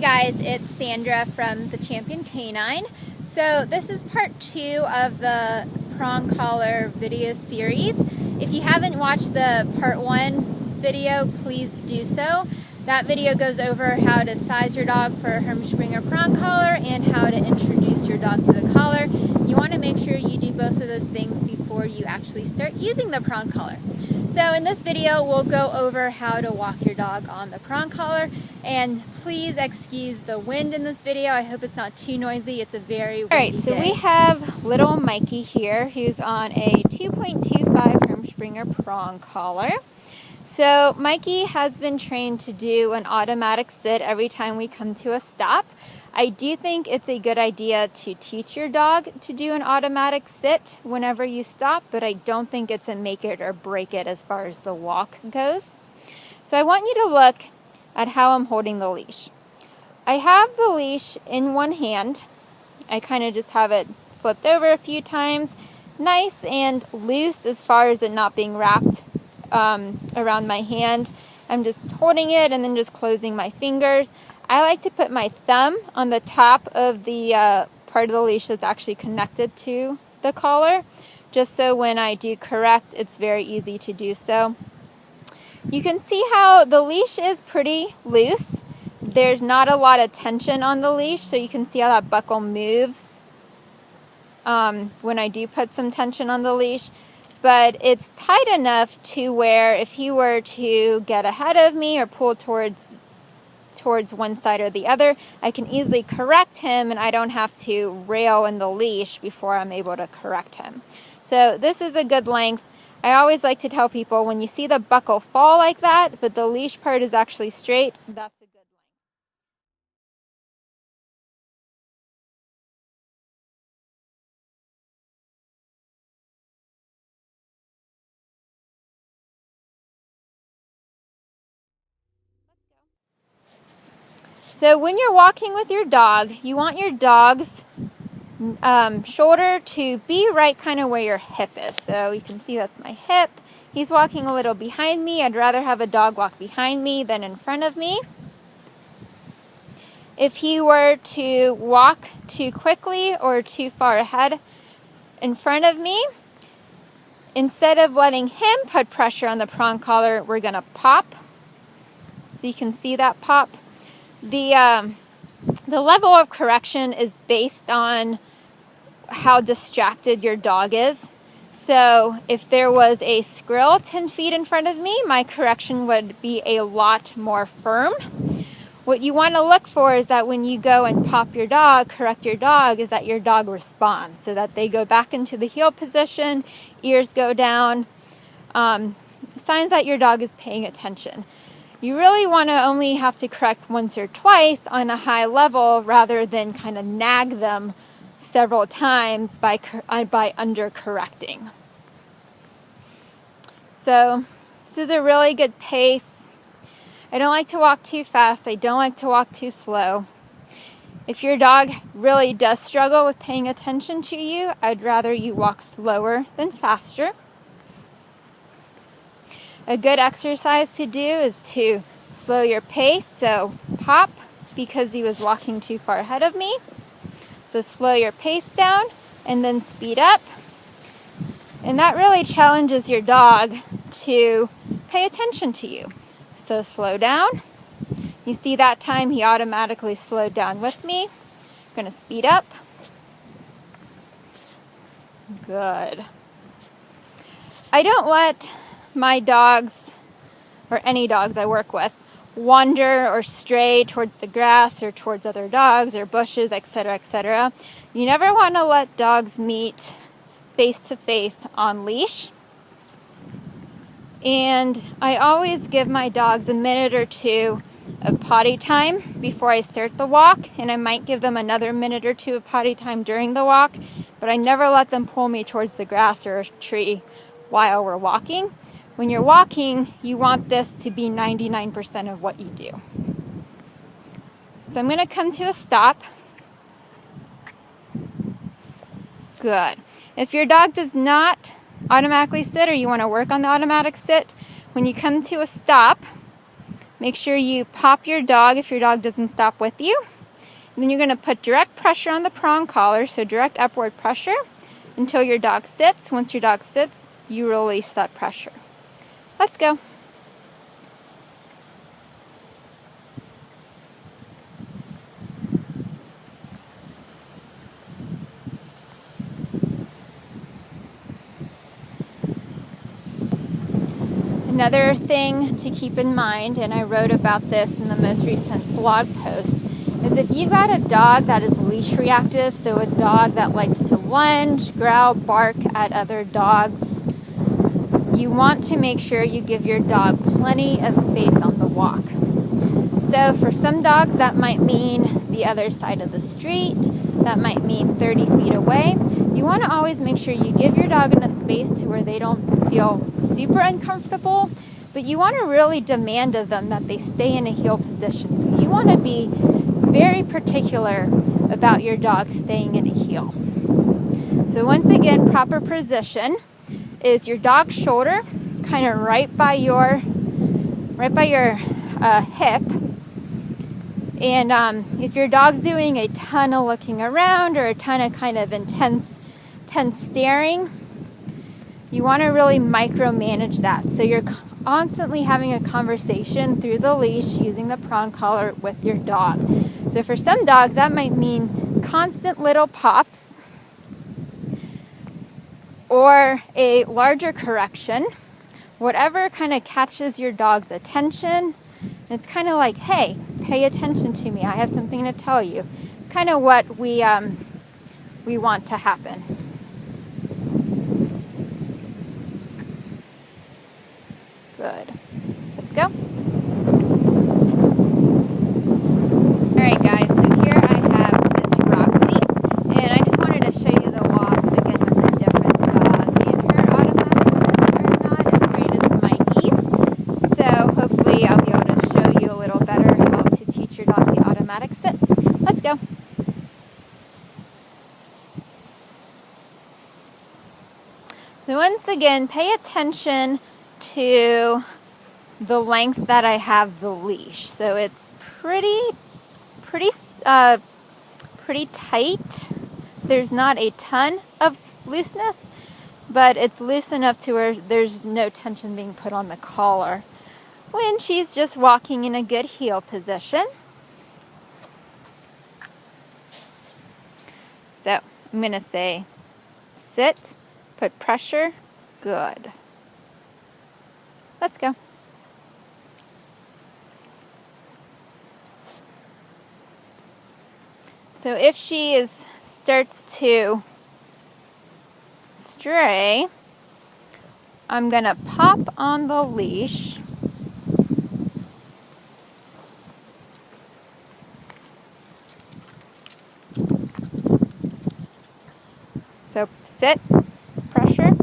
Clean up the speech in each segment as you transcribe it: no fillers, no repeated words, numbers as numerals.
guys, it's Sandra from the Champion Canine. So this is part 2 of the prong collar video series. If you haven't watched the part 1 video, please do so. That video goes over how to size your dog for a Herm Sprenger prong collar and how to introduce your dog to the collar. You want to make sure you do both of those things before you actually start using the prong collar. So in this video, we'll go over how to walk your dog on the prong collar. And please excuse the wind in this video. I hope it's not too noisy. It's a very windy day. Alright, so we have little Mikey here who's on a 2.25 Herm Sprenger prong collar. So Mikey has been trained to do an automatic sit every time we come to a stop. I do think it's a good idea to teach your dog to do an automatic sit whenever you stop, but I don't think it's a make it or break it as far as the walk goes. So I want you to look at how I'm holding the leash. I have the leash in one hand. I kind of just have it flipped over a few times. Nice and loose as far as it not being wrapped around my hand. I'm just holding it and then just closing my fingers. I like to put my thumb on the top of the part of the leash that's actually connected to the collar, just so when I do correct, it's very easy to do so. You can see how the leash is pretty loose. There's not a lot of tension on the leash, so you can see how that buckle moves when I do put some tension on the leash. But it's tight enough to where if he were to get ahead of me or pull towards one side or the other, I can easily correct him and I don't have to rail in the leash before I'm able to correct him. So this is a good length. I always like to tell people when you see the buckle fall like that, but the leash part is actually straight, that's a good length. So when you're walking with your dog, you want your dog's shoulder to be right kind of where your hip is. So you can see that's my hip. He's walking a little behind me. I'd rather have a dog walk behind me than in front of me. If he were to walk too quickly or too far ahead in front of me, instead of letting him put pressure on the prong collar, we're going to pop. So you can see that pop. The level of correction is based on how distracted your dog is. So if there was a squirrel 10 feet in front of me, my correction would be a lot more firm. What you want to look for is that when you go and pop your dog, correct your dog, is that your dog responds, so that they go back into the heel position, ears go down, signs that your dog is paying attention. You really want to only have to correct once or twice on a high level rather than kind of nag them several times by under-correcting. So this is a really good pace. I don't like to walk too fast. I don't like to walk too slow. If your dog really does struggle with paying attention to you, I'd rather you walk slower than faster. A good exercise to do is to slow your pace. So pop, because he was walking too far ahead of me. So slow your pace down and then speed up. And that really challenges your dog to pay attention to you. So slow down. You see that time he automatically slowed down with me. I'm going to speed up. Good. I don't let my dogs, or any dogs I work with, wander or stray towards the grass or towards other dogs or bushes, etc., etc. You never want to let dogs meet face to face on leash. And I always give my dogs a minute or two of potty time before I start the walk, and I might give them another minute or two of potty time during the walk, but I never let them pull me towards the grass or a tree while we're walking. When you're walking, you want this to be 99% of what you do. So I'm going to come to a stop. Good. If your dog does not automatically sit, or you want to work on the automatic sit, when you come to a stop, Make sure you pop your dog if your dog doesn't stop with you. And then you're going to put direct pressure on the prong collar, so direct upward pressure until your dog sits. Once your dog sits, you release that pressure. Let's go. Another thing to keep in mind, and I wrote about this in the most recent blog post, is if you've got a dog that is leash reactive, so a dog that likes to lunge, growl, bark at other dogs, you want to make sure you give your dog plenty of space on the walk. So for some dogs that might mean the other side of the street, that might mean 30 feet away. You want to always make sure you give your dog enough space to where they don't feel super uncomfortable, but you want to really demand of them that they stay in a heel position. So you want to be very particular about your dog staying in a heel. So once again, proper position is your dog's shoulder kind of right by your hip. And if your dog's doing a ton of looking around or a ton of kind of intense staring, you want to really micromanage that. So you're constantly having a conversation through the leash using the prong collar with your dog. So for some dogs, that might mean constant little pops or a larger correction, whatever kind of catches your dog's attention. It's kind of like, hey, pay attention to me. I have something to tell you. Kind of what we want to happen. Good. Let's go. All right, guys. So here I have Miss Roxy, and I just wanted to show you the walk again with a different dog. And her automatic are not as great as Mikey's, so hopefully I'll be able to show you a little better how to teach your dog the automatic sit. Let's go. So once again, pay attention to the length that I have the leash. So it's pretty tight. There's not a ton of looseness, but it's loose enough to where there's no tension being put on the collar when she's just walking in a good heel position. So I'm going to say sit, put pressure, good. Let's go. So if she starts to stray, I'm going to pop on the leash. So sit, pressure.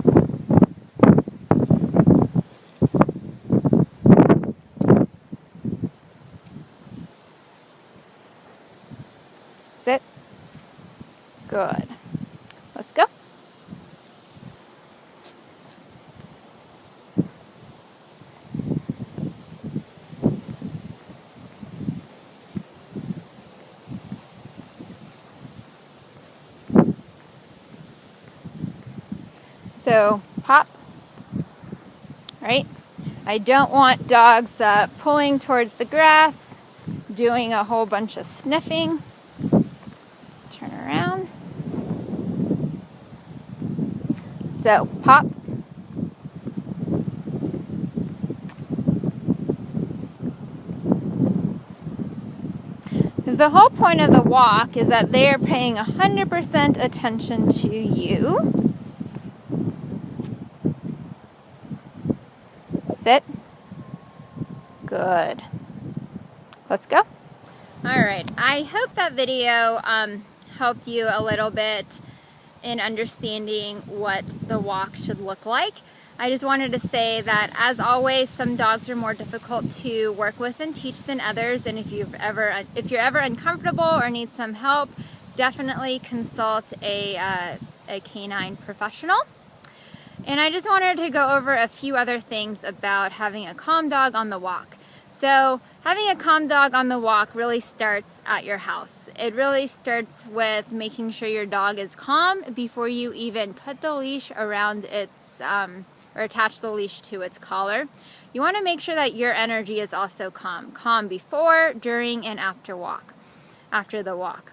Sit. Good. Let's go. So pop, right? I don't want dogs pulling towards the grass, doing a whole bunch of sniffing. Let's turn around. So pop. Because the whole point of the walk is that they are paying 100% attention to you. Sit. Good. Let's go. All right. I hope that video helped you a little bit in understanding what the walk should look like. I just wanted to say that, as always, some dogs are more difficult to work with and teach than others, and if you're ever uncomfortable or need some help, definitely consult a canine professional. And I just wanted to go over a few other things about having a calm dog on the walk. So having a calm dog on the walk really starts at your house. It really starts with making sure your dog is calm before you even put the leash around its, or attach the leash to its collar. You want to make sure that your energy is also calm. Calm before, during, and after the walk.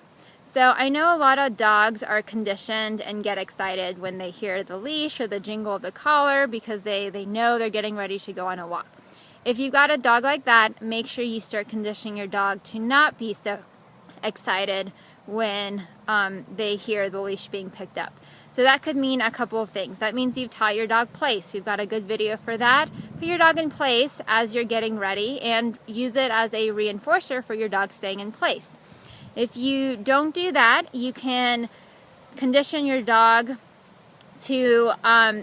So I know a lot of dogs are conditioned and get excited when they hear the leash or the jingle of the collar because they know they're getting ready to go on a walk. If you've got a dog like that, make sure you start conditioning your dog to not be so excited when they hear the leash being picked up. So that could mean a couple of things. That means you've taught your dog place. We've got a good video for that. Put your dog in place as you're getting ready and use it as a reinforcer for your dog staying in place. If you don't do that, you can condition your dog to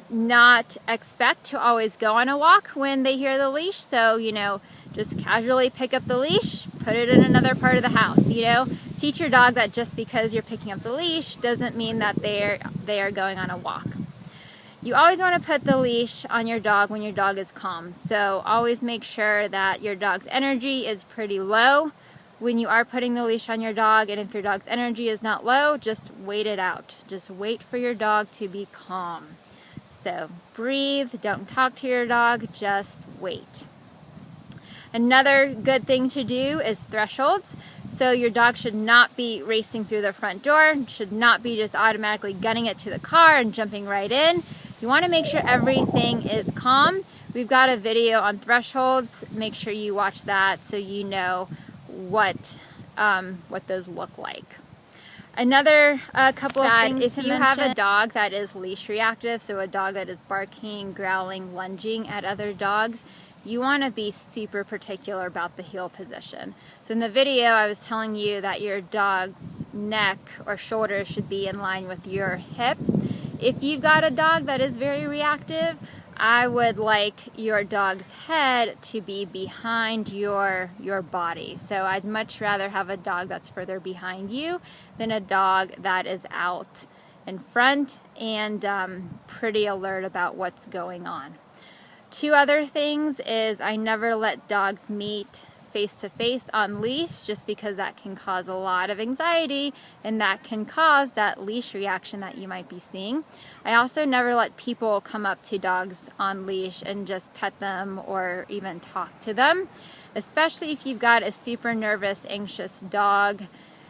not expect to always go on a walk when they hear the leash. So, just casually pick up the leash, put it in another part of the house, Teach your dog that just because you're picking up the leash doesn't mean that they are going on a walk. You always want to put the leash on your dog when your dog is calm. So always make sure that your dog's energy is pretty low when you are putting the leash on your dog, and if your dog's energy is not low, just wait it out. Just wait for your dog to be calm. So breathe, don't talk to your dog, just wait. Another good thing to do is thresholds. So your dog should not be racing through the front door, should not be just automatically gunning it to the car and jumping right in. You want to make sure everything is calm. We've got a video on thresholds. Make sure you watch that so you know what those look like. Another couple of things if you have a dog that is leash reactive, so a dog that is barking, growling, lunging at other dogs, you want to be super particular about the heel position. So in the video I was telling you that your dog's neck or shoulders should be in line with your hips. If you've got a dog that is very reactive, I would like your dog's head to be behind your body. So I'd much rather have a dog that's further behind you than a dog that is out in front and pretty alert about what's going on. Two other things is I never let dogs meet face to face on leash, just because that can cause a lot of anxiety and that can cause that leash reaction that you might be seeing. I also never let people come up to dogs on leash and just pet them or even talk to them, especially if you've got a super nervous, anxious dog.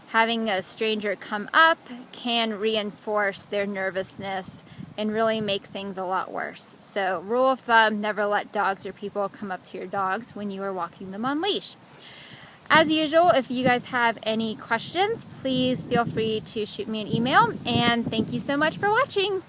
Having a stranger come up can reinforce their nervousness and really make things a lot worse. So rule of thumb, never let dogs or people come up to your dogs when you are walking them on leash. As usual, if you guys have any questions, please feel free to shoot me an email, and thank you so much for watching.